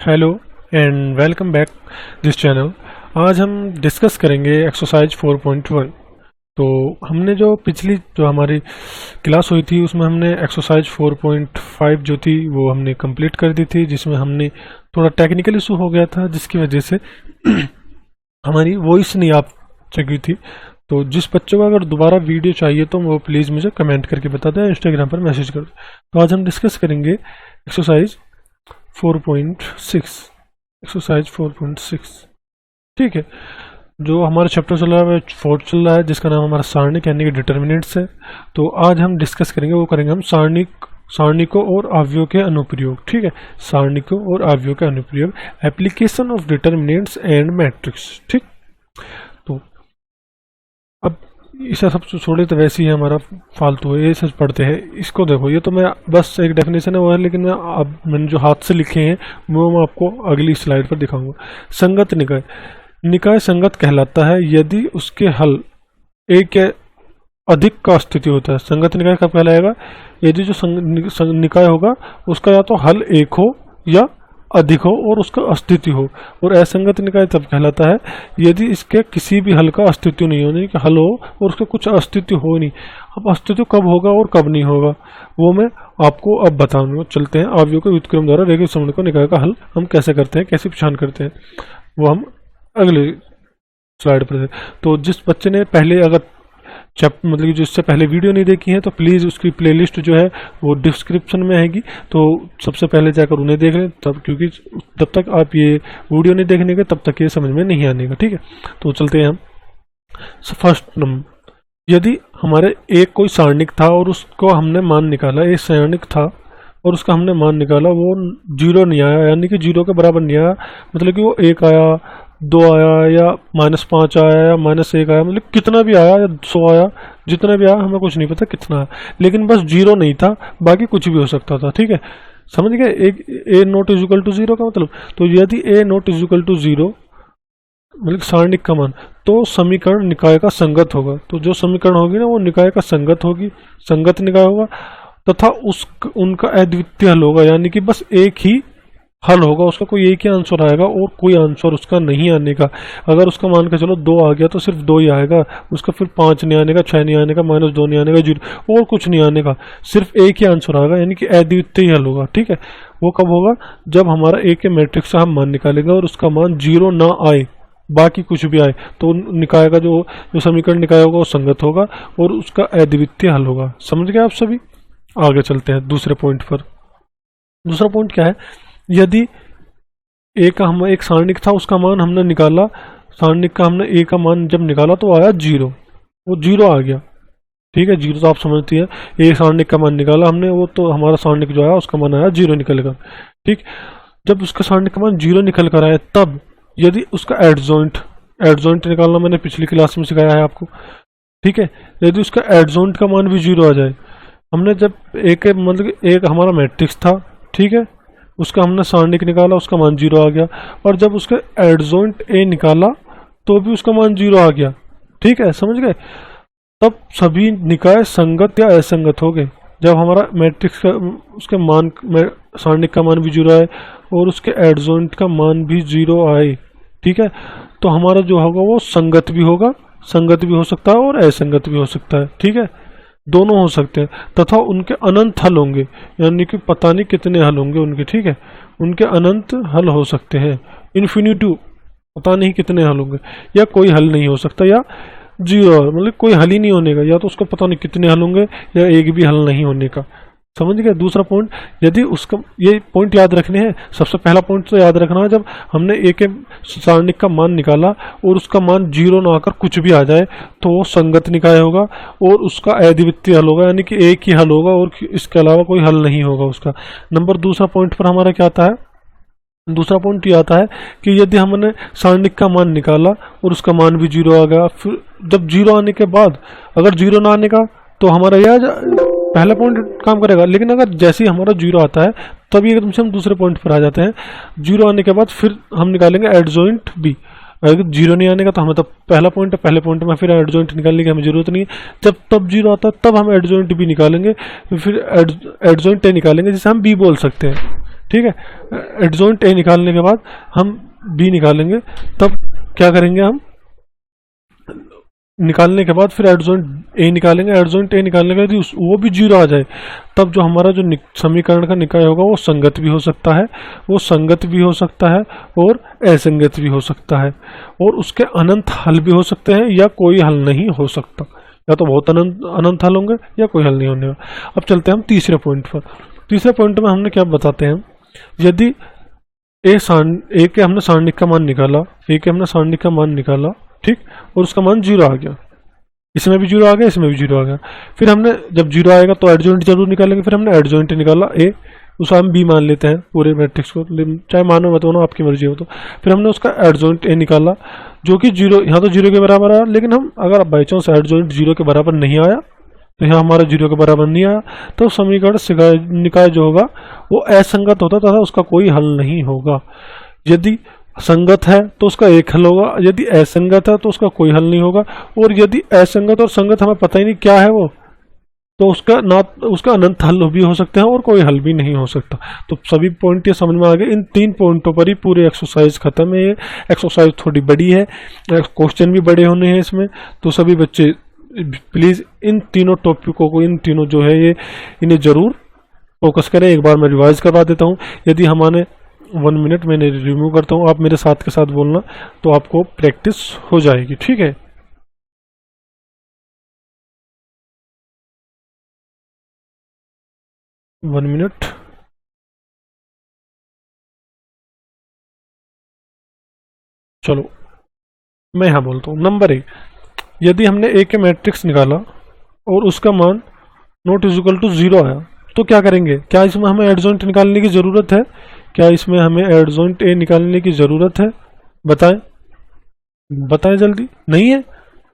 Hello and welcome back this channel. आज हम discuss करेंगे एक्सरसाइज 4.1। तो हमने जो हमारी क्लास हुई थी उसमें हमने एक्सरसाइज 4.5 जो थी वो हमने कंप्लीट कर दी थी, जिसमें हमने थोड़ा टेक्निकल इशू हो गया था जिसकी वजह से हमारी वॉइस नहीं आ सकी थी। तो जिस बच्चों को अगर दोबारा वीडियो चाहिए तो वो प्लीज़ मुझे कमेंट करके बता दें, इंस्टाग्राम पर मैसेज कर दें। तो आज हम डिस्कस करेंगे एक्सरसाइज 4.6। एक्सरसाइज 4.6 ठीक है। जो हमारा चैप्टर चल रहा है फोर्थ चल रहा है, जिसका नाम हमारा सारणिक यानी कि डिटर्मिनेंट्स है। तो आज हम डिस्कस करेंगे, वो करेंगे हम सारणिकों और अवयवों के अनुप्रयोग। ठीक है, सारणिकों और अवयवों के अनुप्रयोग, application of determinants and matrix. ठीक, तो अब इसे सब छोड़े तो वैसे ही हमारा फालतू है, ये सब पढ़ते हैं। इसको देखो, ये तो मैं बस एक डेफिनेशन है वो है, लेकिन मैंने जो हाथ से लिखे हैं वो मैं आपको अगली स्लाइड पर दिखाऊंगा। संगत निकाय, निकाय संगत कहलाता है यदि उसके हल एक या अधिक का अस्तित्व होता है। संगत निकाय कब कहलाएगा? यदि जो निकाय होगा उसका या तो हल एक हो या अधिक हो और उसका अस्तित्व हो। और असंगत निकाय तब कहलाता है यदि इसके किसी भी हल का अस्तित्व नहीं हो, यानी कि हल हो और उसका कुछ अस्तित्व हो नहीं। अब अस्तित्व कब होगा और कब नहीं होगा वो मैं आपको अब बताऊंगा। चलते हैं अवयव के व्युत्क्रम द्वारा रेखीय समन्वय को निकाय का हल हम कैसे करते हैं, कैसे पहचान करते हैं, वो हम अगले स्लाइड पर। तो जिस बच्चे ने पहले अगर मतलब कि जो इससे पहले वीडियो नहीं देखी है तो प्लीज़ उसकी प्लेलिस्ट जो है वो डिस्क्रिप्शन में आएगी, तो सबसे पहले जाकर उन्हें देख लें तब, क्योंकि जब तक आप ये वीडियो नहीं देखने के तब तक ये समझ में नहीं आने का। ठीक है, तो चलते हैं हम फर्स्ट नंबर। यदि हमारे एक कोई सारणिक था और उसको हमने मान निकाला, एक सारणिक था और उसका हमने मान निकाला, वो जीरो नहीं आया यानी कि जीरो के बराबर नहीं आया, मतलब कि वो एक आया, 2 आया या -5 आया या -1 आया, मतलब कितना भी आया या 100 आया, जितना भी आया हमें कुछ नहीं पता कितना आया, लेकिन बस जीरो नहीं था, बाकी कुछ भी हो सकता था। ठीक है, समझ गए? एक A nought is equal to zero का मतलब, तो यदि A nought is equal to zero मतलब सारणिक का मान, तो समीकरण निकाय का संगत होगा। तो जो समीकरण होगी ना वो निकाय का संगत होगी, संगत निकाय होगा, तथा उनका अद्वितीय हल होगा, यानी कि बस एक ही हल होगा, उसका कोई एक ही आंसर आएगा और कोई आंसर उसका नहीं आने का। अगर उसका मान के चलो 2 आ गया तो सिर्फ 2 ही आएगा, उसका फिर 5 नहीं आने का, 6 नहीं आने का, -2 नहीं आने का, 0 और कुछ नहीं आने का, सिर्फ एक ही आंसर आएगा, यानी कि अद्वितीय हल होगा। ठीक है, वो कब होगा? जब हमारा एक के मैट्रिक्स से हम मान निकालेंगे और उसका मान 0 ना आए, बाकी कुछ भी आए, तो निकाय का जो समीकरण निकाय होगा वो संगत होगा और उसका अद्वितीय हल होगा। समझ गए आप सभी? आगे चलते हैं दूसरे पॉइंट पर। दूसरा पॉइंट क्या है? यदि एक सारणिक था, उसका मान हमने निकाला, सारणिक का हमने ए का मान जब निकाला तो आया 0, वो 0 आ गया। ठीक है, 0 तो आप समझती है, एक सारणिक का मान निकाला हमने, वो तो हमारा सारणिक जो आया उसका मान आया 0 निकल कर। ठीक, जब उसका सारणिक का मान 0 निकल कर आया, तब यदि उसका एडजॉइंट निकालना मैंने पिछली क्लास में सिखाया है आपको। ठीक है, यदि उसका एडजॉइंट का मान भी 0 आ जाए, हमने जब एक हमारा मैट्रिक्स था, ठीक है, उसका हमने सारणिक निकाला, उसका मान 0 आ गया, और जब उसका एडजॉइंट ए निकाला तो भी उसका मान 0 आ गया। ठीक है, समझ गए? तब सभी निकाय संगत या असंगत हो गए। जब हमारा मैट्रिक्स का उसके मान सारणिक का मान भी 0 आए और उसके एडजॉइंट का मान भी 0 आए, ठीक है, तो हमारा जो होगा वो संगत भी होगा, संगत भी हो सकता है और असंगत भी हो सकता है। ठीक है, दोनों हो सकते हैं, तथा उनके अनंत हल होंगे, यानी कि पता नहीं कितने हल होंगे उनके। ठीक है, उनके अनंत हल हो सकते हैं, इन्फिनिटी, पता नहीं कितने हल होंगे, या कोई हल नहीं हो सकता, या 0 मतलब कोई हल ही नहीं होने का, या तो उसका पता नहीं कितने हल होंगे या एक भी हल नहीं होने का। समझ गए? दूसरा पॉइंट, यदि उसका, ये पॉइंट याद रखने हैं। सबसे पहला पॉइंट तो याद रखना है, जब हमने एक सारणिक का मान निकाला और उसका मान 0 ना आकर कुछ भी आ जाए तो वो संगत निकाय होगा और उसका अद्वितीय हल होगा, यानी कि एक ही हल होगा और इसके अलावा कोई हल नहीं होगा उसका। दूसरा पॉइंट पर हमारा क्या आता है? दूसरा पॉइंट ये आता है कि यदि हमने सारणिक का मान निकाला और उसका मान भी 0 आ गया, फिर जब 0 आने के बाद अगर 0 ना आने का तो हमारा यह पहला पॉइंट काम करेगा, लेकिन अगर जैसे ही हमारा 0 आता है तभी एकदम से हम दूसरे पॉइंट पर आ जाते हैं। 0 आने के बाद फिर हम निकालेंगे एडजॉइंट बी। अगर 0 नहीं आने का तो हमें तब पहला पॉइंट है, पहले पॉइंट में फिर एडजॉइंट निकालने की हमें जरूरत नहीं है। तब 0 आता है तब हम एडजॉइंट बी निकालेंगे, फिर एडजॉइंट ए निकालेंगे, जिसे हम बी बोल सकते हैं। ठीक है। एडजॉइंट ए निकालने के बाद हम बी निकालेंगे, तब क्या करेंगे हम, निकालने के बाद फिर एडजॉइंट ए निकालेंगे। एडजॉइंट ए निकालने के बाद वो भी जीरो आ जाए, तब जो हमारा जो समीकरण का निकाय होगा वो संगत भी हो सकता है, वो संगत भी हो सकता है और असंगत भी हो सकता है, और उसके अनंत हल भी हो सकते हैं या कोई हल नहीं हो सकता, या तो बहुत अनंत हल होंगे या कोई हल नहीं होने वाला। अब चलते हैं हम तीसरे पॉइंट पर। तीसरे पॉइंट में हमने क्या बताते हैं, यदि ए के हमने सारणिक का मान निकाला, ए के हमने सारणिक का मान निकाला, ठीक, और उसका मान जीरो आ गया, इसमें भी जीरो आ गया, इसमें भी जीरो आ गया, फिर हमने जब जीरो आएगा तो एडजॉइंट जरूर निकालेंगे। फिर हमने एडजॉइंट निकाला ए, उसका हम बी मान लेते हैं पूरे मैट्रिक्स को, चाहे मानो मत मानो आपकी मर्जी हो। तो फिर हमने उसका एडजॉइंट ए निकाला जो कि जीरो, यहाँ तो जीरो के बराबर आया, लेकिन हम अगर बाई चांस एडजॉइंट जीरो के बराबर नहीं आया, तो यहाँ हमारा जीरो के बराबर नहीं आया, तो समीकरण निकाय जो होगा वो असंगत होता तथा उसका कोई हल नहीं होगा। यदि संगत है तो उसका एक हल होगा, यदि असंगत है तो उसका कोई हल नहीं होगा, और यदि असंगत और संगत हमें पता ही नहीं क्या है वो, तो उसका अनंत हल भी हो सकते हैं और कोई हल भी नहीं हो सकता। तो सभी पॉइंट ये समझ में आ गए। इन 3 पॉइंटों पर ही पूरी एक्सरसाइज खत्म है। ये एक्सरसाइज थोड़ी बड़ी है, क्वेश्चन भी बड़े होने हैं इसमें, तो सभी बच्चे प्लीज इन तीनों टॉपिकों को, इन तीनों जो है ये, इन्हें जरूर फोकस करें। एक बार मैं रिवाइज करवा देता हूँ। यदि हमारे 1 मिनट मैंने रिव्यू करता हूँ, आप मेरे साथ के साथ बोलना, तो आपको प्रैक्टिस हो जाएगी, ठीक है। One minute. चलो मैं यहाँ बोलता हूँ। नंबर 1, यदि हमने ए के मैट्रिक्स निकाला और उसका मान नॉट इज इक्वल टू 0 आया, तो क्या करेंगे? क्या इसमें हमें एडजॉइंट निकालने की जरूरत है? क्या इसमें हमें एडजॉइंट ए निकालने की जरूरत है? बताएं, बताएं जल्दी। नहीं है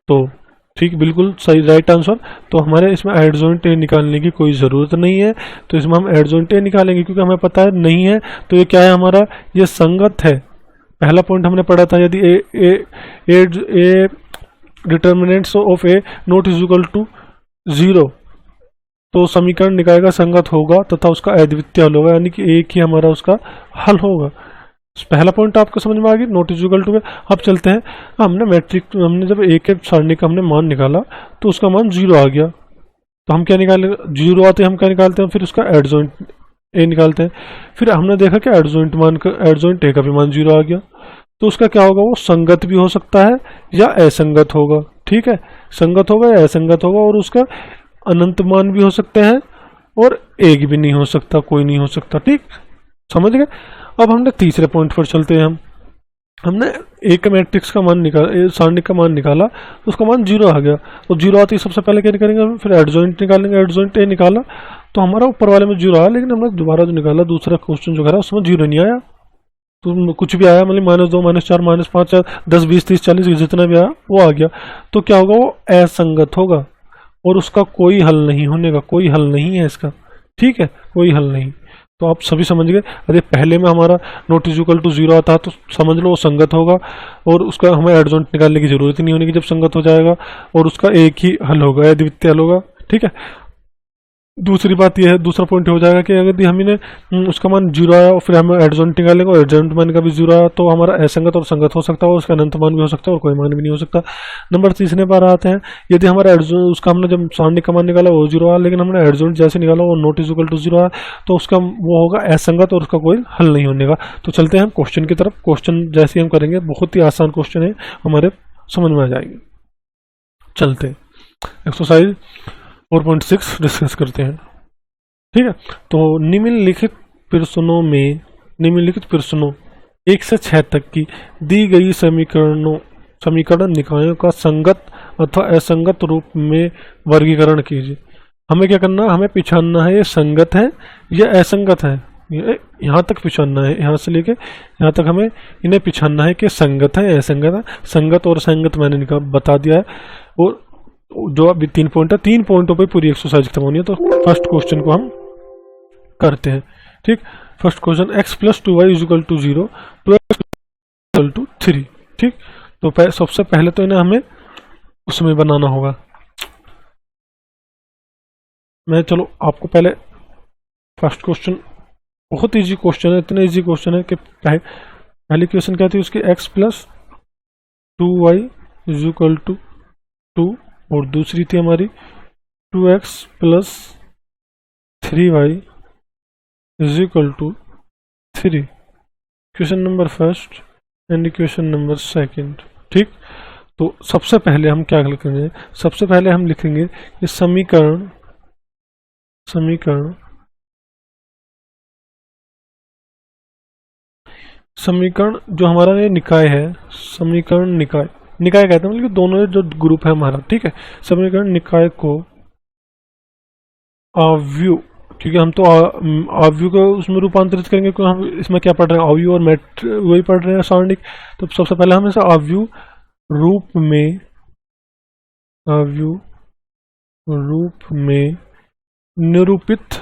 तो ठीक, बिल्कुल सही, राइट आंसर। तो हमारे इसमें एडजॉइंट ए निकालने की कोई ज़रूरत नहीं है, तो इसमें हम एडजॉइंट ए निकालेंगे क्योंकि हमें पता है नहीं है। तो ये क्या है हमारा? ये संगत है। पहला पॉइंट हमने पढ़ा था, यदि A determinants of A nought is equal to 0, तो समीकरण निकाय का संगत होगा तथा उसका अद्वितीय हल होगा, यानी कि एक ही हमारा उसका हल होगा। पहला पॉइंट आपको समझ में आ गया, नॉट इज इक्वल टू। अब चलते हैं, हमने जब ए के सारणी का हमने मान निकाला तो उसका मान 0 आ गया, तो हम क्या निकालेंगे? 0 आते हम क्या निकालते हैं? फिर उसका एडजॉइंट ए निकालते हैं। फिर हमने देखा कि एडजॉइंट ए का भी मान 0 आ गया, तो उसका क्या होगा? वो संगत भी हो सकता है या असंगत होगा। ठीक है, संगत होगा या असंगत होगा, और उसका अनंत मान भी हो सकते हैं और एक भी नहीं हो सकता, कोई नहीं हो सकता। ठीक, समझ गए? अब हमने तीसरे पॉइंट पर चलते हैं। हमने एक मैट्रिक्स का मान निकाला, सारणी का मान निकाला, तो उसका मान 0 आ गया। तो 0 आते ही सबसे पहले क्या करेंगे? फिर एडजॉइंट निकालेंगे। एडजॉइंट ए निकाला तो हमारा ऊपर वाले में 0 आया, लेकिन हमने दोबारा जो निकाला, दूसरा क्वेश्चन जो करा, उसमें 0 नहीं आया। तो कुछ भी आया, मतलब -2, -4, -5, 10, 20, 30, 40 जितना भी आया वो आ गया। तो क्या होगा? वो असंगत होगा और उसका कोई हल नहीं होने का, कोई हल नहीं है इसका। ठीक है, कोई हल नहीं। तो आप सभी समझ गए। अरे पहले में हमारा नॉट इज इक्वल टू 0 आता तो समझ लो वो संगत होगा और उसका हमें एडजॉइंट निकालने की जरूरत ही नहीं होने की जब संगत हो जाएगा, और उसका एक ही हल होगा, अद्वितीय हल होगा। ठीक है, दूसरी बात यह है, दूसरा पॉइंट हो जाएगा कि अगर हमने उसका मान 0 आया और फिर हम एडजॉइंट निकालेंगे और एडजॉइंट मान का भी 0 आया, तो हमारा असंगत और संगत हो सकता है और उसका अनंत मान भी हो सकता है और कोई मान भी नहीं हो सकता। नंबर तीसरे पर आते हैं, यदि हमारा उसका हमने जब सारणी का मान निकाला वो 0 आया, लेकिन हमने एडजॉइंट जैसे निकाला वो नॉट इज इक्वल टू 0 आया, तो उसका वो होगा असंगत और उसका कोई हल नहीं होने का। तो चलते हैं हम क्वेश्चन की तरफ। क्वेश्चन जैसे हम करेंगे, बहुत ही आसान क्वेश्चन है, हमारे समझ में आ जाएंगे। चलते एक्सरसाइज 4.6 डिस्कस करते हैं। ठीक है, तो निम्नलिखित प्रश्नों 1 से 6 तक की दी गई समीकरण निकायों का संगत अथवा असंगत रूप में वर्गीकरण कीजिए। हमें क्या करना है? हमें पहचानना है ये संगत है या असंगत है। यहाँ तक पहचानना है, यहाँ से लेके यहाँ तक हमें इन्हें पहचानना है कि संगत है या असंगत है। संगत और असंगत मैंने बता दिया है, और जो अभी 3 पॉइंट है, 3 पॉइंटों पे पूरी एक्सरसाइज खत्म होनी है। तो फर्स्ट क्वेश्चन को हम करते हैं। ठीक, first question, x + 2y = 0, 2x = 3। ठीक, तो सबसे पहले तो इन्हें हमें उसमें बनाना होगा। मैं चलो आपको पहले फर्स्ट क्वेश्चन बहुत इजी क्वेश्चन है, इतना इजी क्वेश्चन है कि पहली क्वेश्चन क्या थी उसकी, x plus 2y is equal to 2, और दूसरी थी हमारी 2x plus 3y is equal to 3। Question number first and question number second. ठीक, तो सबसे पहले हम क्या लिखेंगे, सबसे पहले हम लिखेंगे कि समीकरण जो हमारा ये निकाय है, समीकरण निकाय कहते हैं, मतलब दोनों जो ग्रुप है हमारा, ठीक है, समीकरण निकाय को आव्यूह, क्योंकि हम तो आव्यूह को उसमें रूपांतरित करेंगे, क्योंकि हम इसमें क्या पढ़ रहे हैं, आव्यूह और वही पढ़ रहे हैं सारणिक। तो सबसे पहले हम इसे आव्यूह रूप में निरूपित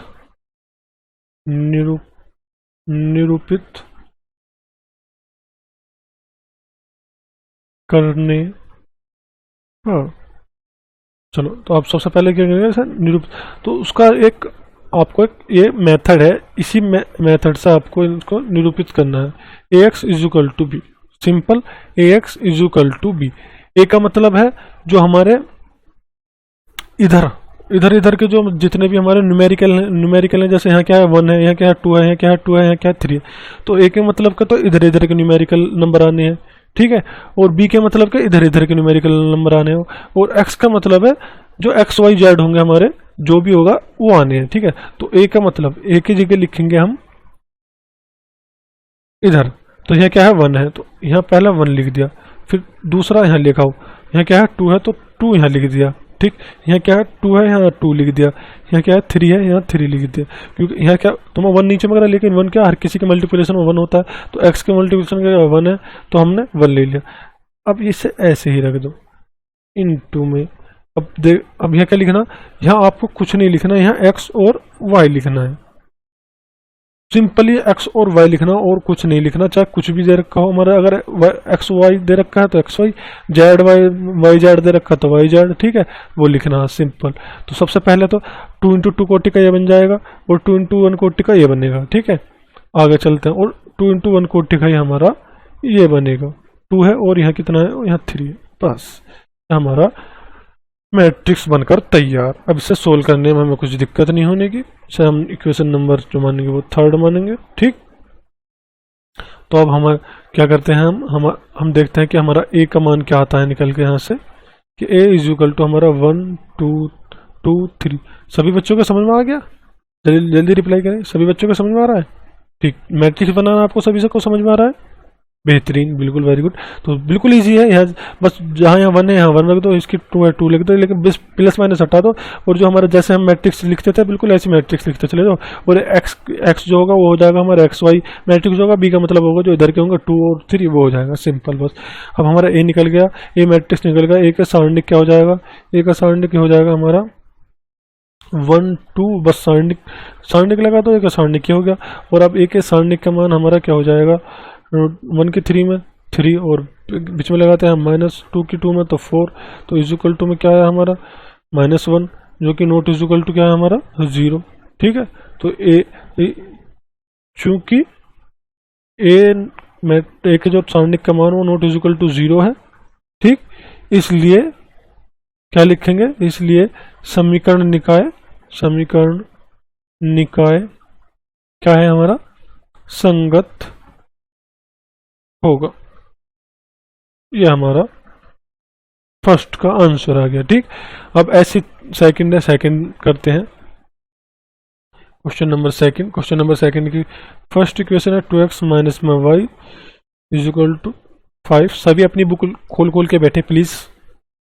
करने, हाँ चलो, तो आप सबसे पहले क्या करेंगे सर, निरूपित, तो उसका एक आपको एक ये मेथड है, इसी मेथड से आपको इनको निरूपित करना है। ax is equal to B, simple, ax is equal to B. A का मतलब है जो हमारे इधर के जो जितने भी हमारे न्यूमेरिकल हैं, जैसे यहाँ क्या है 1 है, यहाँ क्या है 2 है, यहाँ क्या है 2 है, यहाँ क्या है 3 है, तो ए के मतलब का तो इधर के न्यूमेरिकल नंबर आने हैं, ठीक है, और बी के मतलब के इधर के न्यूमेरिकल नंबर आने हो, और एक्स का मतलब है जो एक्स वाई जेड होंगे हमारे, जो भी होगा वो आने हैं, ठीक है। तो ए का मतलब ए की जगह लिखेंगे हम इधर, तो यहाँ क्या है 1 है, तो यहाँ पहला 1 लिख दिया, फिर दूसरा यहाँ लिखा हो, यहाँ क्या है 2 है तो 2 यहाँ लिख दिया, ठीक, यहाँ क्या है 2 है, यहाँ 2 लिख दिया, यहाँ क्या है 3 है, यहाँ 3 लिख दिया, क्योंकि यहाँ क्या तुम्हें 1 नीचे में, लेकिन 1 क्या हर किसी के मल्टीप्लिकेशन में 1 होता है, तो x के मल्टीप्लिकेशन का 1 है, तो हमने 1 ले लिया। अब इसे ऐसे ही रख दो इनटू में। अब यहाँ क्या लिखना, यहाँ आपको कुछ नहीं लिखना, यहाँ x और y लिखना है, सिंपली x और y लिखना, और कुछ नहीं लिखना, चाहे कुछ भी दे रखा हो हमारा, अगर x y दे रखा है तो x y, Z y Z दे रखा है तो y जेड, ठीक है, वो लिखना है सिंपल। तो सबसे पहले तो 2 इंटू 2 कोटि का ये बन जाएगा, और 2 इंटू 1 कोटि का ये बनेगा, ठीक है, आगे चलते हैं, और 2 इंटू 1 कोटि का ये हमारा ये बनेगा 2 है, और यहाँ कितना है, यहाँ 3 है, बस हमारा मैट्रिक्स बनकर तैयार। अब इसे सोल्व करने में हमें कुछ दिक्कत नहीं होने की, इसे हम इक्वेशन नंबर जो मानेंगे वो 3rd मानेंगे, ठीक। तो अब हम क्या करते हैं, हम देखते हैं कि हमारा a का मान क्या आता है निकल के यहाँ से, कि a इज इक्वल टू हमारा 1 2 2 3। सभी बच्चों को समझ में आ गया? जल्दी जल्दी रिप्लाई करें, सभी बच्चों को समझ में आ रहा है? ठीक, मैट्रिक्स बनाना आपको सभी को समझ में आ रहा है? बेहतरीन, बिल्कुल वेरी गुड। तो बिल्कुल इजी है, यहाँ बस जहाँ यहाँ 1 है यहाँ 1 रख दो, इसकी 2 है 2 लिख दो, लेकिन बस प्लस माइनस हटा दो, और जो हमारा जैसे हम मैट्रिक्स लिखते थे बिल्कुल ऐसी मैट्रिक्स लिखते चले जाओ, और एक्स जो होगा वो हो जाएगा हमारा एक्स वाई मैट्रिक्स होगा, बी का मतलब होगा जो इधर के होंगे 2 और 3 वो हो जाएगा, सिंपल बस। अब हमारा ए निकल गया, ए मैट्रिक्स निकल गया, ए का सारणिक क्या हो जाएगा, ए का सारणिक हो जाएगा हमारा 1 2, बस सारणिक लगा दो, ए का सारणिक क्या हो गया, और अब ए के सारणिक का मान हमारा क्या हो जाएगा, 1 की 3 में 3, और बीच में लगाते हैं -2 की 2 में तो 4, तो इज इक्वल टू में क्या है हमारा -1, जो कि नॉट इज इक्वल टू क्या है हमारा 0, ठीक है। तो चूंकि ए के जो सारणिक का मान वो नॉट इज इक्वल टू 0 है, ठीक, इसलिए क्या लिखेंगे, इसलिए समीकरण निकाय क्या है हमारा, संगत होगा। ये हमारा फर्स्ट का आंसर आ गया, ठीक। अब ऐसी सेकंड करते हैं, क्वेश्चन नंबर सेकंड की फर्स्ट इक्वेशन है 2x माइनस में y इज इक्वल टू 5। सभी अपनी बुक खोल के बैठे प्लीज।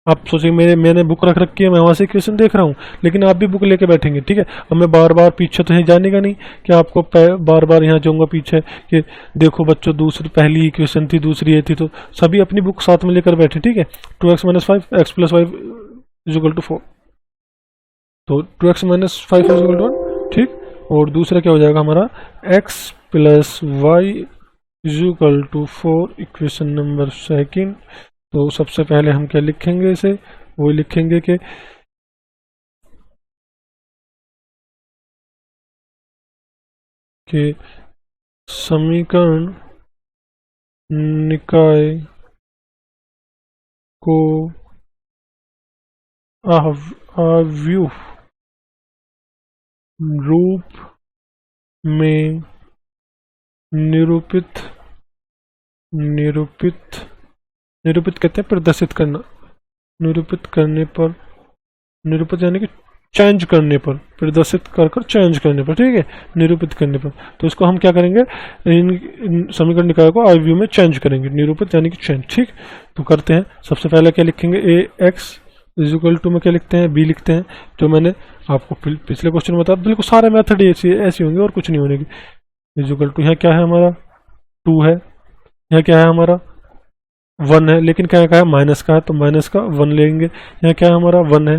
आप सोचेंगे मैंने बुक रख रखी है, मैं वहां से इक्वेशन देख रहा हूँ, लेकिन आप भी बुक लेके बैठेंगे, ठीक है। अब मैं बार बार पीछे तो जाने का नहीं कि आपको बार बार यहाँ जाऊंगा पीछे कि देखो बच्चों दूसरी पहली इक्वेशन थी, दूसरी ये थी, तो सभी अपनी बुक साथ में लेकर बैठे, ठीक है। 2x minus 5 x plus 5 is equal to 4, तो 2x minus 5 is equal to 1, ठीक। और दूसरा क्या हो जाएगा हमारा x plus Y is equal to 4, equation number second. तो सबसे पहले हम क्या लिखेंगे, इसे वो लिखेंगे कि के समीकरण निकाय को अव्यूह रूप में निरूपित कहते हैं प्रदर्शित करना। निरूपित करने पर, निरूपित यानी कि चेंज करने पर, प्रदर्शित कर चेंज करने पर, ठीक है, निरूपित करने पर। तो इसको हम क्या करेंगे, इन समीकरण निकाय को अव्यूह में चेंज करेंगे, निरूपित यानी कि चेंज। ठीक, तो करते हैं। सबसे पहले क्या लिखेंगे, ए एक्स इक्वल टू में क्या लिखते हैं, बी लिखते हैं, जो मैंने आपको पिछले क्वेश्चन में बताया। बिल्कुल सारे मेथड ऐसी होंगे और कुछ नहीं होने की। इक्वल टू यहाँ क्या है हमारा 2 है, यहाँ क्या है हमारा 1 है, लेकिन क्या है माइनस का है, तो माइनस का 1 लेंगे। यहाँ क्या है हमारा 1 है,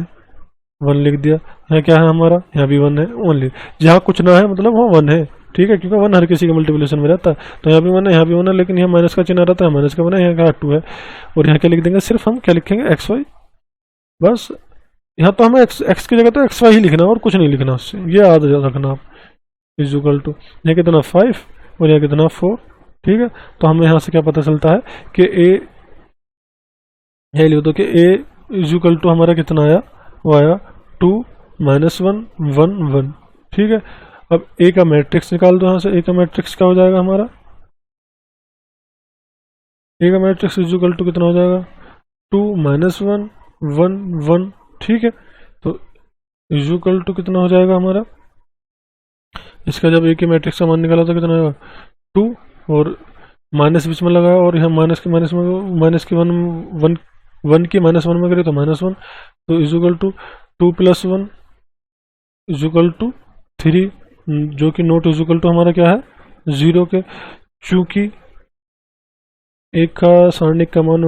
1 लिख दिया। यहाँ क्या है हमारा, यहाँ भी 1 है, ओनली जहाँ कुछ ना है मतलब वो 1 है, ठीक है, क्योंकि 1 हर किसी के मल्टीप्लिकेशन में रहता है। तो यहाँ भी 1 है, यहाँ भी 1 है, लेकिन यहाँ माइनस का चिन्ह रहता है, माइनस का 1 है, यहाँ क्या 2 है। और यहाँ क्या लिख देंगे, सिर्फ हम क्या लिखेंगे एक्स वाई, बस। यहाँ तो हमें एक्स की जगह तो एक्स वाई ही लिखना और कुछ नहीं लिखना उससे, ये याद रखना आप। इक्वल टू यहाँ कितना 5 और यहाँ कितना 4, ठीक है। तो हमें यहाँ से क्या पता चलता है कि ए, यह लिख दो कि ए इक्वल टू हमारा कितना आया, वो आया 2 -1 1 1, ठीक है। अब ए का मैट्रिक्स निकाल दो यहाँ से। ए का मैट्रिक्स क्या हो जाएगा हमारा, ए का मैट्रिक्स इक्वल टू कितना हो जाएगा 2 -1 1 1, ठीक है। तो इक्वल टू कितना हो जाएगा हमारा, इसका जब ए के मैट्रिक्स का मान निकाला तो कितना होगा 2, और माइनस बीच में लगा और यहाँ माइनस की वन की -1 में करें तो -1, तो इक्वल टू 2 + 1 इक्वल टू 3, जो कि नोट इक्वल टू हमारा क्या है 0 के। चूंकि एक का सारणिक का मान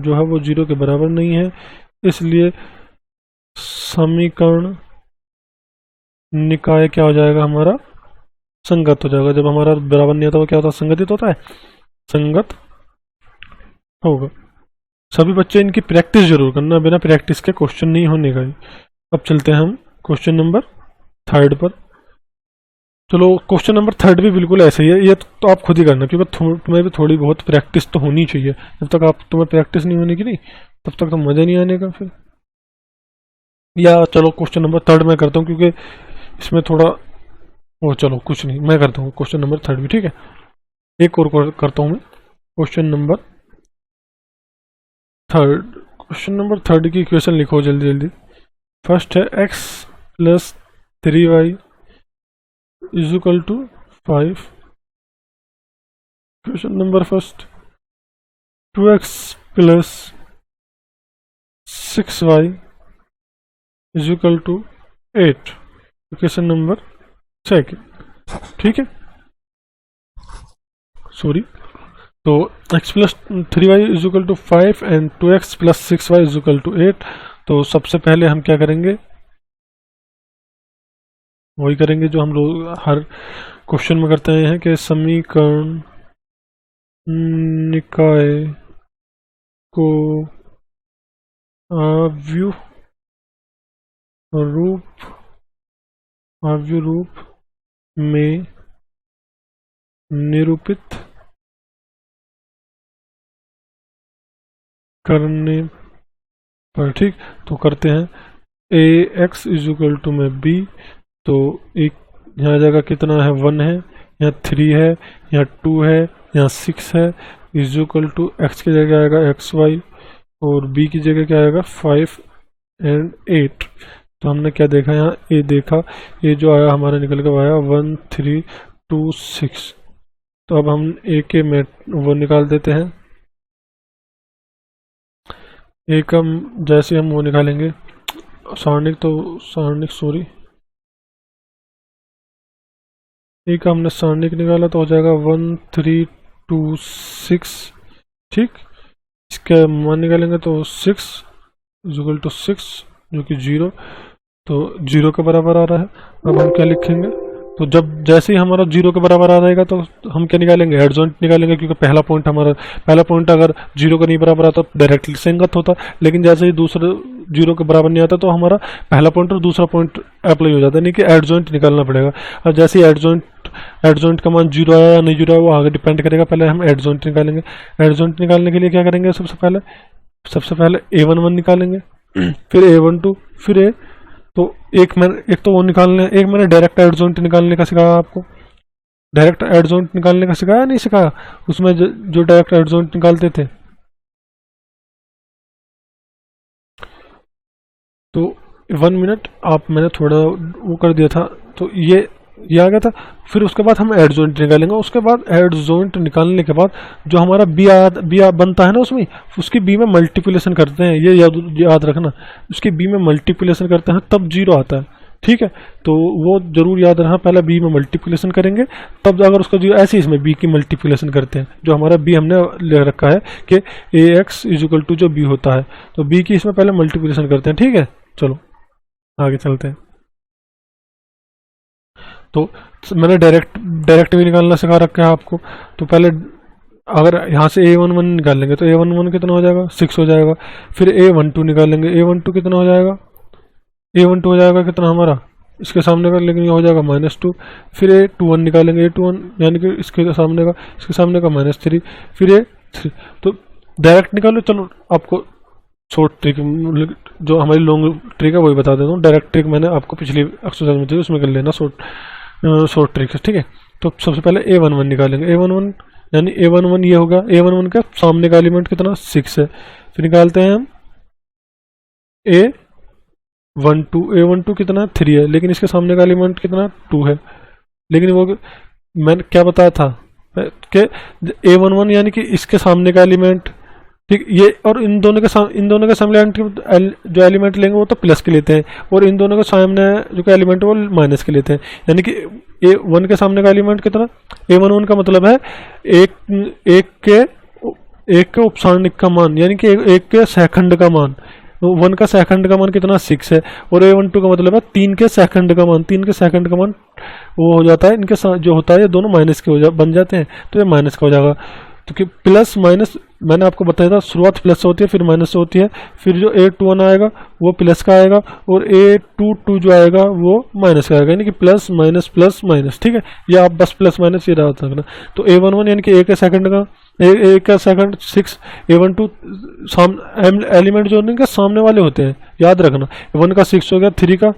जो है वो 0 के बराबर नहीं है, इसलिए समीकरण निकाय क्या हो जाएगा हमारा, संगत हो जाएगा। जब हमारा बराबर नहीं होता वो क्या होता है, संगतित होता है, संगत होगा। सभी बच्चे इनकी प्रैक्टिस जरूर करना, बिना प्रैक्टिस के क्वेश्चन नहीं होने का। अब चलते हैं हम क्वेश्चन नंबर 3 पर। चलो क्वेश्चन नंबर 3 भी बिल्कुल ऐसे ही है, ये तो आप खुद ही करना, क्योंकि तुम्हें भी थोड़ी बहुत प्रैक्टिस तो होनी चाहिए। जब तक तुम्हें प्रैक्टिस नहीं होने की नहीं, तब तक तो मजा नहीं आने का फिर। या चलो क्वेश्चन नंबर 3 मैं करता हूँ, क्योंकि इसमें थोड़ा वो, चलो कुछ नहीं, मैं करता हूँ क्वेश्चन नंबर 3 भी, ठीक है। एक और करता हूँ मैं क्वेश्चन नंबर 3। क्वेश्चन नंबर 3 की इक्वेशन लिखो जल्दी जल्दी। फर्स्ट है x + 3y equal to 5। Question number first 2x + 6y equal to 8। Equation number 2, ठीक है, सॉरी। तो x + 3y equal to 5 and 2x + 6y equal to 8। तो सबसे पहले हम क्या करेंगे, वही करेंगे जो हम लोग हर क्वेश्चन में करते हैं कि समीकरण निकाय को अव्यूह रूप में निरूपित करने पर, ठीक। तो करते हैं ए एक्स इक्वल टू में बी। तो एक यहाँ जगह कितना है 1 है, यहाँ 3 है, यहाँ 2 है, यहाँ 6 है, इक्वल टू एक्स की जगह आएगा एक्स वाई और बी की जगह क्या आएगा 5 एंड 8। तो हमने क्या देखा, यहाँ ए देखा, ये जो आया हमारा निकल कर आया 1 3 2 6। तो अब हम ए के वो निकाल देते हैं। एक हम जैसे हम वो निकालेंगे सारणिक सॉरी, एक हमने सारणिक निकाला तो हो जाएगा 1 3 2 6, ठीक। इसका मान निकालेंगे तो 6 इक्वल टू 6 जो कि 0, तो 0 के बराबर आ रहा है। अब हम क्या लिखेंगे, तो जब जैसे ही हमारा 0 के बराबर आ जाएगा तो हम क्या निकालेंगे, एडजॉइंट निकालेंगे, क्योंकि पहला पॉइंट अगर 0 का नहीं बराबर आता तो डायरेक्टली संगत होता। लेकिन जैसे ही दूसरा 0 के बराबर नहीं आता तो हमारा पहला पॉइंट और दूसरा पॉइंट अप्लाई हो जाता है, नहीं कि एडजॉइंट निकालना पड़ेगा। और जैसे ही एडजॉइंट एडजॉइंट का मान 0 आया या नहीं 0 आया वो आगे डिपेंड करेगा। पहले हम एडजॉइंट निकालेंगे। एडजॉइंट निकालने के लिए क्या करेंगे, सबसे पहले A11 निकालेंगे, फिर A12, फिर A। तो एक तो वो निकालने, एक मैंने डायरेक्ट एडजॉइंट निकालने का सिखाया आपको। डायरेक्ट एडजॉइंट निकालने का सिखाया नहीं सिखाया, उसमें जो डायरेक्ट एडजॉइंट निकालते थे। तो 1 मिनट आप, मैंने थोड़ा वो कर दिया था, तो ये आ गया था। फिर उसके बाद हम एड जॉइंट निकालेंगे। उसके बाद एड जॉइंट निकालने के बाद जो हमारा बी बनता है ना, उसमें उसकी बी में मल्टीप्लिकेशन करते हैं, ये याद रखना। उसकी बी में मल्टीप्लिकेशन करते हैं तब 0 आता है, ठीक है। तो वो जरूर याद रखना, पहले बी में मल्टीप्लिकेशन करेंगे तब अगर उसका जो, ऐसे इसमें बी की मल्टीप्लिकेशन करते हैं। जो हमारा बी हमने ले रखा है कि AX = जो बी होता है, तो बी की इसमें पहले मल्टीप्लिकेशन करते हैं, ठीक है। चलो आगे चलते हैं। तो मैंने डायरेक्ट भी निकालना सिखा रखा है आपको। तो पहले अगर यहाँ से A11 निकाल लेंगे तो A11 कितना हो जाएगा, 6 हो जाएगा। फिर A12 निकालेंगे, A12 कितना हो जाएगा, A12 हो जाएगा कितना हमारा, इसके सामने का, लेकिन ये हो जाएगा -2। फिर A21 निकालेंगे, A21 यानी कि इसके सामने का -3। फिर A3। तो डायरेक्ट निकालो। चलो आपको शॉर्ट ट्रिक, जो हमारी लॉन्ग ट्रिक है वही बता देता हूँ। डायरेक्ट ट्रिक मैंने आपको पिछली एक्सरसाइज में थी, उसमें कर लेना शॉर्ट ट्रिक, ठीक है। तो सबसे पहले A11 निकालेंगे। A11 यानी A11 ये होगा, A11 का सामने का एलिमेंट कितना, 6 है। फिर निकालते हैं हम A12 कितना, 3 है, लेकिन इसके सामने का एलिमेंट कितना, 2 है। लेकिन वो मैंने क्या बताया था कि A11 यानी कि इसके सामने का एलिमेंट, ठीक, ये और इन दोनों के सामने जो एलिमेंट लेंगे वो तो प्लस के लेते हैं, और इन दोनों के सामने जो एलिमेंट है वो माइनस के लेते हैं। यानी कि A1 के सामने का एलिमेंट कितना, A11 का मतलब है एक के उपसारणिक का मान, यानी कि एक के सेकंड का मान। 1 का सेकंड का मान कितना, 6 है। और A12 का मतलब है 3 के सेकंड का मान। 3 के सेकंड का मान वो हो जाता है, इनके जो होता है ये दोनों माइनस के बन जाते हैं, तो ये माइनस का हो जाएगा। तो कि प्लस माइनस मैंने आपको बताया था, शुरुआत प्लस से होती है फिर माइनस से होती है। फिर जो A21 आएगा वो प्लस का आएगा, और A22 जो आएगा वो माइनस का आएगा, यानी कि प्लस माइनस, ठीक है। या आप बस प्लस माइनस ये रहा सकना। तो A11 यानी कि एक सेकंड का, एक का सेकंड 6, A12 एलिमेंट जो उनके सामने वाले होते हैं, याद रखना। 1 का 6 हो गया, 3 का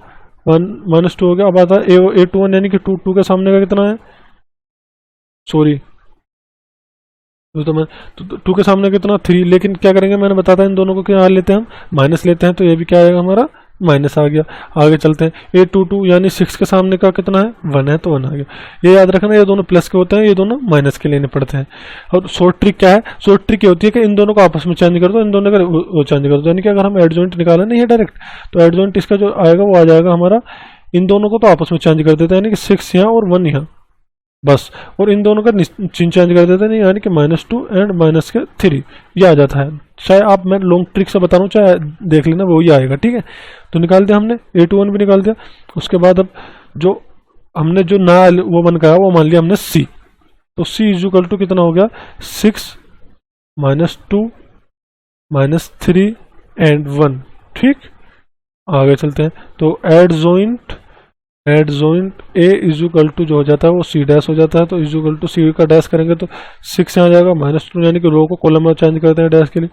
-2 हो गया। अब आता है A21 यानी कि 2 के सामने का कितना है, सॉरी तो मैं 2 के सामने कितना, 3। लेकिन क्या करेंगे, मैंने बताया इन दोनों को क्या लेते हैं हम, माइनस लेते हैं। तो ये भी क्या आएगा हमारा, माइनस आ गया। आगे चलते हैं। A22 यानी 6 के सामने का कितना है, 1 है, तो 1 आ गया। ये याद रखना, ये दोनों प्लस के होते हैं, ये दोनों माइनस के लेने पड़ते हैं। और शॉर्ट ट्रिक क्या है, शॉर्ट ट्रिक ये होती है कि इन दोनों को आपस में चेंज कर दो, इन दोनों का वो चेंज कर दो। यानी कि अगर हम एडजॉइंट निकालें नहीं है डायरेक्ट, तो एडजॉइंट इसका जो आएगा वो आ जाएगा हमारा, इन दोनों को तो आपस में चेंज कर देते हैं, यानी कि 6 यहाँ और 1 यहाँ, बस। और इन दोनों का चिन्ह चेंज कर देते हैं, यानी कि -2 एंड -3 ये आ जाता है। चाहे आप, मैं लॉन्ग ट्रिक से बता रहा हूँ, चाहे देख लेना, वो ही आएगा, ठीक है। तो निकाल दिया हमने, A21 भी निकाल दिया। उसके बाद अब जो हमने जो नया वो बन गया वो मान लिया हमने C। तो C = कितना हो गया, 6 -2 -3 एंड 1, ठीक। आगे चलते हैं। तो एड जॉइंट A = जो हो जाता है वो C' हो जाता है। तो C का डैश करेंगे तो 6 आ जाएगा, -2 यानी कि रो को कॉलम में चेंज करते हैं डैश के लिए,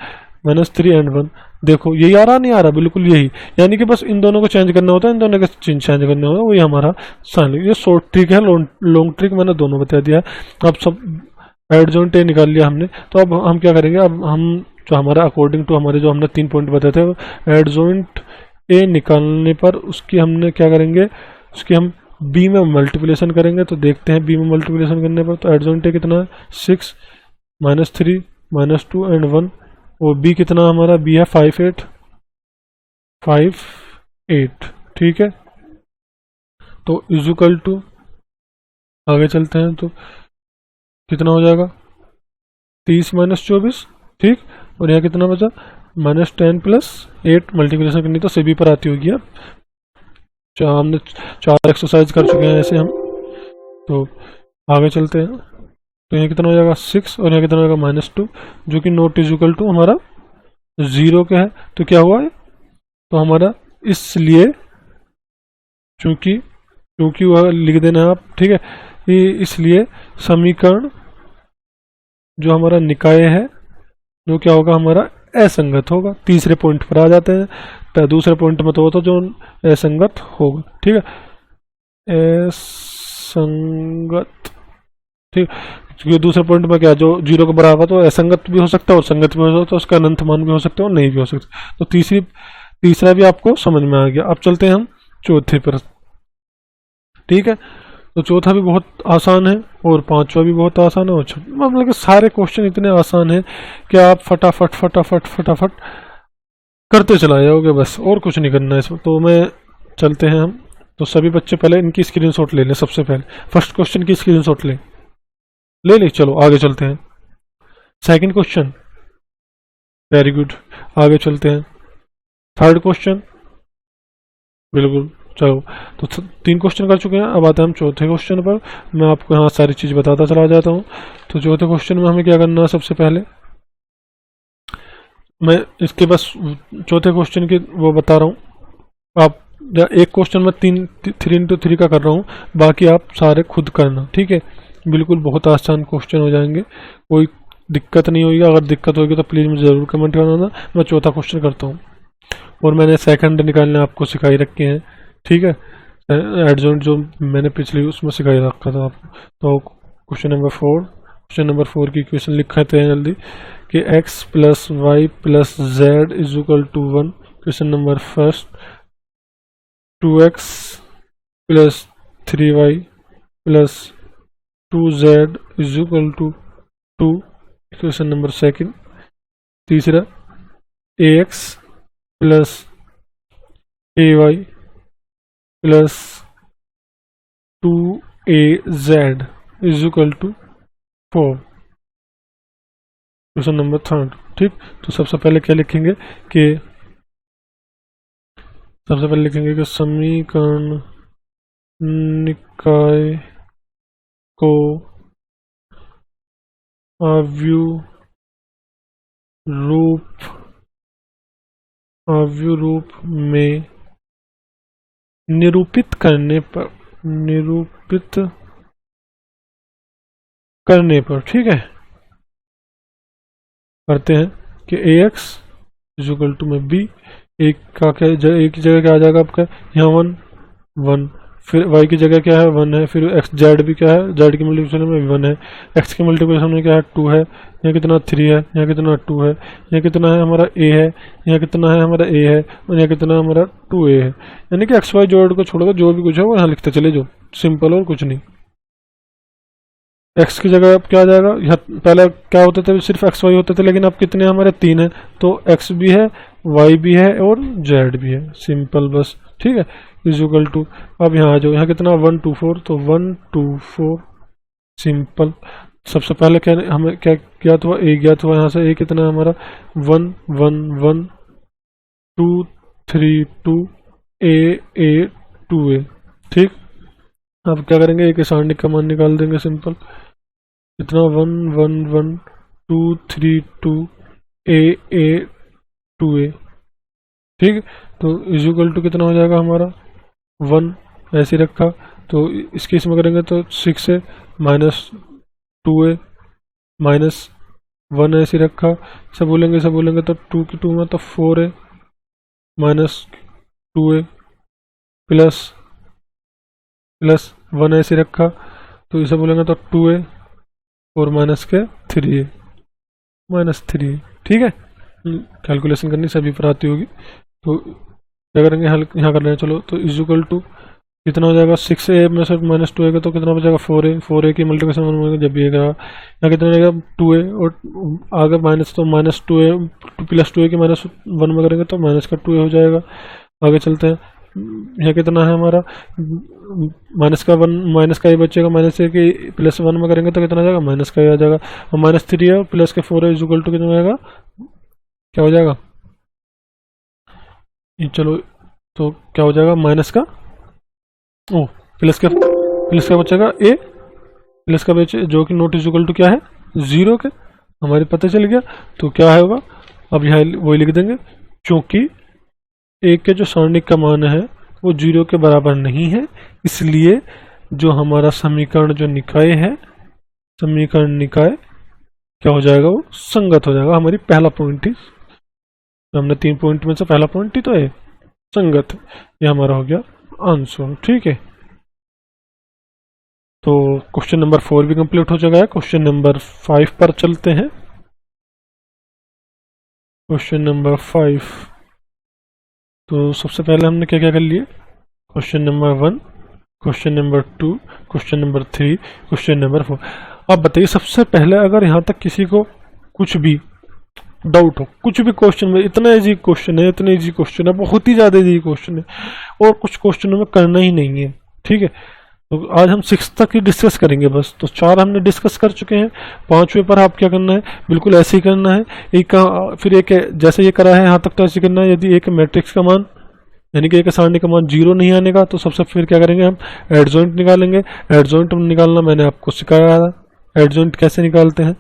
-3 एंड 1। देखो यही आ रहा, नहीं आ रहा, बिल्कुल यही। यानी कि बस इन दोनों को चेंज करना होता है, इन दोनों के चिन्ह चेंज करने होगा, वही हमारा साइन। ये शॉर्ट ट्रिक है, लॉन्ग ट्रिक मैंने दोनों बता दिया है। अब सब एड जॉइंट A निकाल लिया हमने। तो अब हम क्या करेंगे, अब हम जो हमारा अकॉर्डिंग टू हमारे जो हमने 3 पॉइंट बताए थे, एड जॉइंट A निकालने पर उसकी हमने क्या करेंगे, उसकी हम B में मल्टीप्लिकेशन करेंगे। तो देखते हैं B में मल्टीप्लिकेशन करने पर तो एडजॉइंट A कितना है, 6 -3 -2 एंड 1। और B कितना हमारा, B है 5 8, ठीक है। तो इजुकल टू आगे चलते हैं, तो कितना हो जाएगा, 30 -24, ठीक। और यहाँ कितना बचा, -10 + 8। मल्टीप्लिकेशन करनी तो सभी पर आती होगी। अब हमने 4 एक्सरसाइज कर चुके हैं ऐसे हम। तो आगे चलते हैं। तो यहाँ कितना हो जाएगा, 6, और यहाँ कितना हो जाएगा, -2, जो कि नॉट इक्वल टू हमारा 0 के है। तो क्या हुआ है, तो हमारा इसलिए, चूंकि वह लिख देना है आप, ठीक है। इसलिए समीकरण जो हमारा निकाय है जो क्या होगा हमारा असंगत होगा। तीसरे पॉइंट पर आ जाते हैं, तो दूसरे पॉइंट में तो वो तो जो असंगत होगा, ठीक है, असंगत, ठीक। क्योंकि दूसरे पॉइंट में क्या जो 0 के बराबर तो असंगत भी हो सकता है और संगत भी हो सकता है, उसका अनंत मान भी हो सकता है और नहीं भी हो सकता। तो तीसरा भी आपको समझ में आ गया। अब चलते हैं हम चौथे पर, ठीक है। तो चौथा भी बहुत आसान है और पांचवा भी बहुत आसान है और मतलब कि सारे क्वेश्चन इतने आसान है कि आप फटाफट फटाफट फटाफट करते चला जाओगे, बस और कुछ नहीं करना है इसमें। तो मैं चलते हैं हम, तो सभी बच्चे पहले इनकी स्क्रीनशॉट ले लें। सबसे पहले फर्स्ट क्वेश्चन की स्क्रीनशॉट ले ले चलो आगे चलते हैं। सेकंड क्वेश्चन, वेरी गुड, आगे चलते हैं। थर्ड क्वेश्चन, बिल्कुल, चलो। तो 3 क्वेश्चन कर चुके हैं, अब आते हैं हम चौथे क्वेश्चन पर। मैं आपको यहाँ सारी चीज़ बताता चला जाता हूँ। तो चौथे क्वेश्चन में हमें क्या करना है, सबसे पहले मैं इसके बस चौथे क्वेश्चन की वो बता रहा हूँ। आप एक क्वेश्चन में 3x3 का कर रहा हूँ, बाकी आप सारे खुद करना, ठीक है। बिल्कुल बहुत आसान क्वेश्चन हो जाएंगे, कोई दिक्कत नहीं होगी। अगर दिक्कत होगी तो प्लीज़ मुझे ज़रूर कमेंट करना। मैं चौथा क्वेश्चन करता हूँ और मैंने सेकंड निकालने आपको सिखाई रखे हैं, ठीक है। एडजॉइंट जो मैंने पिछली उसमें सिखाई रखा था आपको। तो क्वेश्चन नंबर 4 की इक्वेशन लिखते हैं जल्दी कि x + y + z = 1। Question number first, 2x + 3y + 2z = 2। Question number second, तीसरा, ax + ay + 2az = 4। Question number third, ठीक। तो सबसे पहले क्या लिखेंगे कि समीकरण निकाय को आव्यूह रूप में निरूपित करने पर ठीक है, करते हैं कि ax = में b, एक का क्या एक की जगह क्या आ जाएगा आपका यहाँ 1 1, फिर y की जगह क्या है 1 है, फिर x z भी क्या है, z की मल्टीप्लिकेशन में 1 है, x की मल्टीप्लिकेशन में क्या है 2 है, यहाँ कितना 3 है, यहाँ कितना 2 है, यहाँ कितना है हमारा a है, यहाँ कितना है हमारा a है और यहाँ कितना हमारा 2a है। यानी कि x y जोड़ को छोड़कर जो भी कुछ है वो यहाँ लिखते चले जाओ, सिंपल और कुछ नहीं। x की जगह अब क्या आ जाएगा, यहाँ पहले क्या होते थे सिर्फ x y होते थे, लेकिन अब कितने हमारे 3 है, तो x भी है y भी है और z भी है, सिंपल बस, ठीक है। = अब यहाँ आ जाओ, यहाँ कितना 1 2 4, तो 1 2 4 सिंपल। सबसे पहले क्या हमें क्या ज्ञात हुआ, a ज्ञात हुआ, यहाँ से a कितना हमारा 1 1 1 2 3 2 a 2a, ठीक। अब क्या करेंगे, एक सारणी का मान निकाल देंगे, सिंपल। कितना 1 1 1 2 3 2 a 2a, ठीक। तो = कितना हो जाएगा हमारा 1, ऐसे रखा। तो इसके इसमें करेंगे तो 6 है -2a -1 ऐसे रखा। सब बोलेंगे तो 2 की 2 में तो 4 है -2a प्लस 1 ऐसे रखा। तो इसे बोलेंगे तो 2a और माइनस के 3a -3, ठीक है। कैलकुलेशन करनी सभी पर आती होगी। तो क्या करेंगे, हल यहाँ कर लेंगे, चलो। तो = कितना हो जाएगा 6a में से -2a का, तो कितना बचेगा 4a की मल्टीप्लिकेशन जब भी यहाँ कितना रहेगा 2a और आगे माइनस, तो -2a + 2a की -1 में करेंगे तो माइनस का 2a हो जाएगा। आगे चलते हैं, यहाँ कितना है हमारा माइनस का ही बचेगा, -a की +1 में करेंगे तो कितना आ जाएगा माइनस का ही आ जाएगा, और -3 है प्लस के 4 है = कितना हो जाएगा, क्या हो जाएगा, चलो। तो क्या हो जाएगा माइनस का प्लस का बचेगा a, प्लस का बचे जो कि नॉट = क्या है 0 के, हमारे पता चल गया। तो क्या है होगा, अब यहाँ वही लिख देंगे, क्योंकि a के जो सारणिक का मान है वो 0 के बराबर नहीं है, इसलिए जो हमारा समीकरण जो निकाय है, समीकरण निकाय क्या हो जाएगा, वो संगत हो जाएगा। हमारी पहला पॉइंट ही, हमने 3 पॉइंट में से पहला पॉइंट ही तो है संगत, ये हमारा हो गया आंसर। ठीक है, तो क्वेश्चन नंबर 4 भी कंप्लीट हो चुका है। क्वेश्चन नंबर 5 पर चलते हैं। क्वेश्चन नंबर 5, तो सबसे पहले हमने क्या क्या कर लिए, question number 1, question number 2, question number 3, question number 4। अब बताइए, सबसे पहले अगर यहाँ तक किसी को कुछ भी डाउट हो, कुछ भी क्वेश्चन में, इतना इजी क्वेश्चन है, इतना इजी क्वेश्चन है, बहुत ही ज़्यादा इजी क्वेश्चन है, और कुछ क्वेश्चनों में करना ही नहीं है। ठीक है, तो आज हम 6 तक ही डिस्कस करेंगे बस। तो 4 हमने डिस्कस कर चुके हैं, 5वें पर आप क्या करना है, बिल्कुल ऐसे ही करना है। एक का फिर एक जैसे ये करा है यहाँ तक, तो ऐसे करना है। यदि एक मैट्रिक्स का मान, यानी कि एक सारणी का मान 0 नहीं आने का, तो सबसे फिर क्या करेंगे, हम एडजॉइंट निकालेंगे। एडजॉइंट निकालना मैंने आपको सिखाया था, एडजॉइंट कैसे निकालते हैं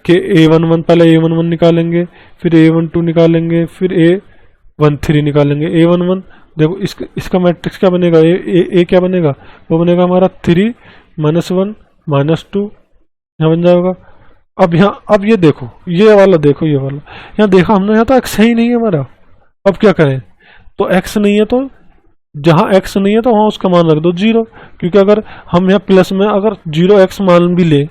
कि A11 पहले A11 निकालेंगे, फिर A12 निकालेंगे, फिर A13 निकालेंगे। A11 देखो, इसका मैट्रिक्स क्या बनेगा, ए क्या बनेगा, वो बनेगा हमारा 3 -1 -2, यहाँ बन जाएगा। अब यहाँ, अब ये देखो, ये वाला देखो, ये वाला यहाँ देखा हमने, यहाँ तो एक्स ही नहीं है हमारा। अब क्या करें, तो एक्स नहीं है, तो जहाँ एक्स नहीं है तो वहाँ उसका मान रख दो 0, क्योंकि अगर हम यहाँ प्लस में अगर 0x मान भी ले,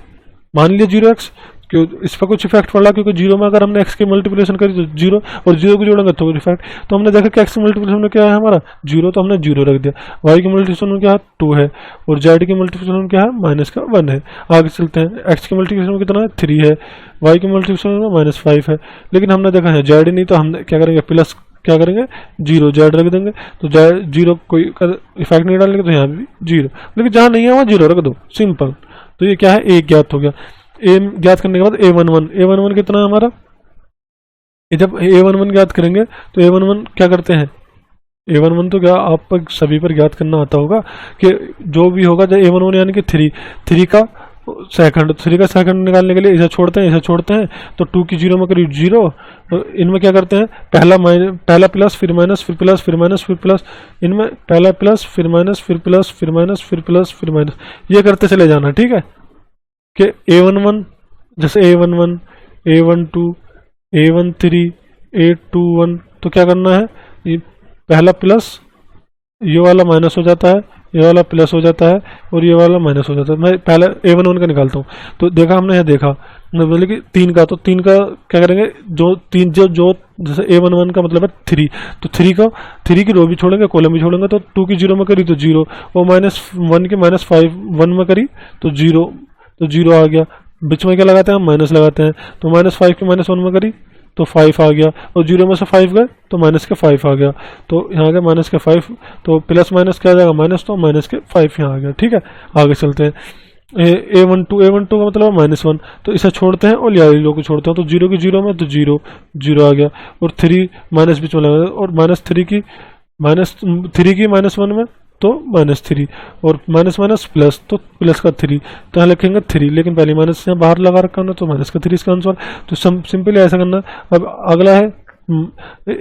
मान लिया 0x, क्यों इस पर कुछ इफेक्ट पड़ा, क्योंकि 0 में अगर हमने x की मल्टीप्लिकेशन करी तो 0, और 0 को जोड़ेंगे तो इफेक्ट। तो हमने देखा कि x की मल्टीप्लिकेशन में क्या है हमारा 0, तो हमने 0 रख दिया। y की मल्टीप्लिकेशन में क्या है 2 है, और z की मल्टीप्लिकेशन में क्या है -1 है। आगे चलते हैं, x की मल्टीप्लिकेशन में कितना है 3 है, y की मल्टीप्लिकेशन में -5 है। लेकिन हमने देखा है z नहीं, तो हम क्या करेंगे, प्लस क्या करेंगे 0, z रख देंगे। तो 0 कोई इफेक्ट नहीं डालेंगे, तो यहाँ भी 0, लेकिन जहाँ नहीं है वहाँ 0 रख दो, सिंपल। तो ये क्या है, a ज्ञात हो गया। ए ज्ञात करने के बाद A11 कितना है हमारा, जब A11 ज्ञात करेंगे तो A11 क्या करते हैं, A11 तो क्या आप सभी पर ज्ञात करना आता होगा कि जो भी होगा, जब A11 यानी कि 3 का सेकंड निकालने के लिए इसे छोड़ते हैं, तो 2 की 0 में करीब 0, तो इनमें क्या करते हैं, पहला प्लस फिर माइनस फिर प्लस फिर माइनस फिर प्लस, इनमें पहला प्लस फिर माइनस फिर प्लस फिर माइनस फिर प्लस फिर माइनस, ये करते चले जाना। ठीक है, कि A11 जैसे A11, A12, A13, A21, तो क्या करना है, ये पहला प्लस, ये वाला माइनस हो जाता है, ये वाला प्लस हो जाता है, और ये वाला माइनस हो जाता है। मैं पहले A11 का निकालता हूँ। तो देखा हमने, यहाँ देखा मतलब कि 3 का, तो 3 का क्या करेंगे, जो जैसे A11 का मतलब है 3, तो 3 की रो भी छोड़ेंगे, कॉलम भी छोड़ेंगे। तो 2 की 0 में करी तो 0, और -1 की -5 1 में करी तो 0, तो 0 आ गया। बीच में क्या लगाते हैं हम, माइनस लगाते हैं, तो -5 की -1 में करी तो 5 आ गया, और 0 में से 5 गए तो -5 आ गया। तो यहाँ आ गया -5, तो प्लस माइनस क्या आ जाएगा माइनस, तो -5 यहाँ आ गया। ठीक है, आगे चलते हैं। A12 का मतलब -1, तो इसे छोड़ते हैं और ये लोग को छोड़ते हैं, तो 0 की 0 में तो 0 आ गया, और 3 माइनस बीच में लगा, और -3 की -1 में तो -3, और माइनस प्लस, तो प्लस का 3, तो यहाँ लिखेंगे 3, लेकिन पहले माइनस यहाँ बाहर लगा रखा है, तो माइनस का 3 इसका आंसर। तो सिंपली ऐसा करना। अब अगला है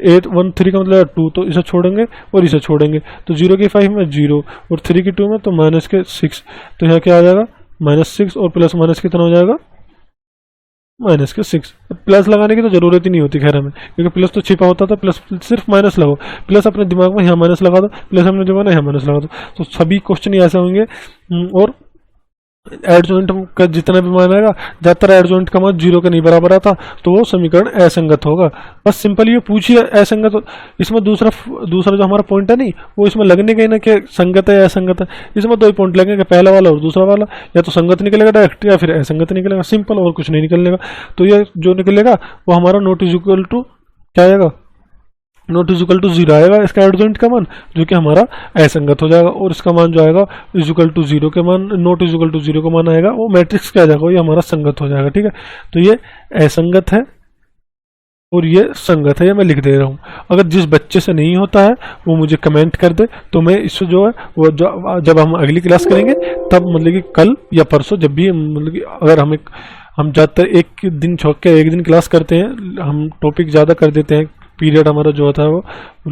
813 का मतलब 2, तो इसे छोड़ेंगे और इसे छोड़ेंगे, तो 0 की 5 में 0, और 3 की 2 में तो -6, तो यहाँ क्या आ जाएगा -6, और प्लस माइनस कितना हो जाएगा -6। प्लस लगाने की तो जरूरत ही नहीं होती खैर हमें, क्योंकि प्लस तो छिपा होता था, प्लस सिर्फ माइनस लगाओ, प्लस अपने दिमाग में यहाँ माइनस लगा दो, प्लस अपने दिमाग में यहाँ माइनस लगा दो। तो सभी क्वेश्चन ही ऐसे होंगे। और एडजॉइंट का जितना भी मान आएगा, ज्यादातर एडजॉइंट का मान 0 के नहीं बराबर आता, तो वो समीकरण असंगत होगा। बस सिंपल ये पूछिए असंगत। इसमें दूसरा जो हमारा पॉइंट है नहीं, वो इसमें लगने का ही ना कि संगत है या असंगत है। इसमें 2 ही पॉइंट लगेंगे, पहला वाला और दूसरा वाला, या तो संगत निकलेगा डायरेक्ट, या फिर असंगत निकलेगा, सिंपल, और कुछ नहीं निकलने का। तो ये जो निकलेगा वो हमारा नॉट इज इक्वल टू क्या आएगा, नॉट इज इक्वल टू 0 आएगा इसका एडजॉइंट का मान, जो कि हमारा असंगत हो जाएगा। और इसका मान जो आएगा इज इक्वल टू 0 के मान, नॉट इज इक्वल टू 0 का मान आएगा, वो मैट्रिक्स क्या आ जाएगा, ये हमारा संगत हो जाएगा। ठीक है, तो ये असंगत है और ये संगत है, ये मैं लिख दे रहा हूँ। अगर जिस बच्चे से नहीं होता है वो मुझे कमेंट कर दे, तो मैं इससे जो है वो जब हम अगली क्लास करेंगे तब, मतलब कि कल या परसों, जब भी मतलब कि अगर हम ज़्यादातर एक दिन छोड़ के एक दिन क्लास करते हैं, हम टॉपिक ज़्यादा कर देते हैं पीरियड हमारा जो होता है वो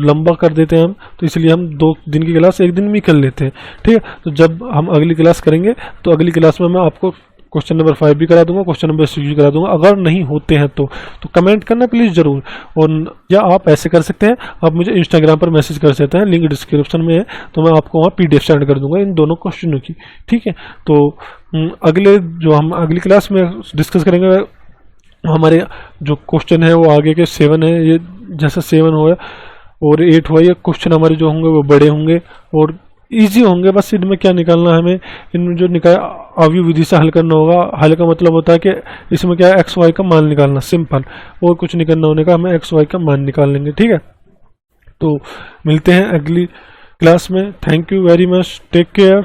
लंबा कर देते हैं हम, तो इसलिए हम 2 दिन की क्लास 1 दिन में कर लेते हैं। ठीक है, तो जब हम अगली क्लास करेंगे तो अगली क्लास में मैं आपको क्वेश्चन नंबर 5 भी करा दूंगा, क्वेश्चन नंबर 6 भी करा दूंगा। अगर नहीं होते हैं तो कमेंट करना प्लीज़ ज़रूर। और या आप ऐसे कर सकते हैं, आप मुझे इंस्टाग्राम पर मैसेज कर सकते हैं, लिंक डिस्क्रिप्शन में है, तो मैं आपको वहाँ PDF सेंड कर दूंगा इन दोनों क्वेश्चनों की। ठीक है, तो अगले जो हम अगली क्लास में डिस्कस करेंगे, हमारे जो क्वेश्चन है वो आगे के 7 है, ये जैसे 7 हुआ और 8 हुआ, ये क्वेश्चन हमारे जो होंगे वो बड़े होंगे और इजी होंगे। बस इनमें क्या निकालना है हमें, इनमें जो निकाल अवयव विधि से हल करना होगा। हल का मतलब होता है कि इसमें क्या है, एक्स वाई का मान निकालना, सिंपल, और कुछ नहीं करना होने का, हमें एक्स वाई का मान निकाल लेंगे। ठीक है, तो मिलते हैं अगली क्लास में। Thank you very much, take care.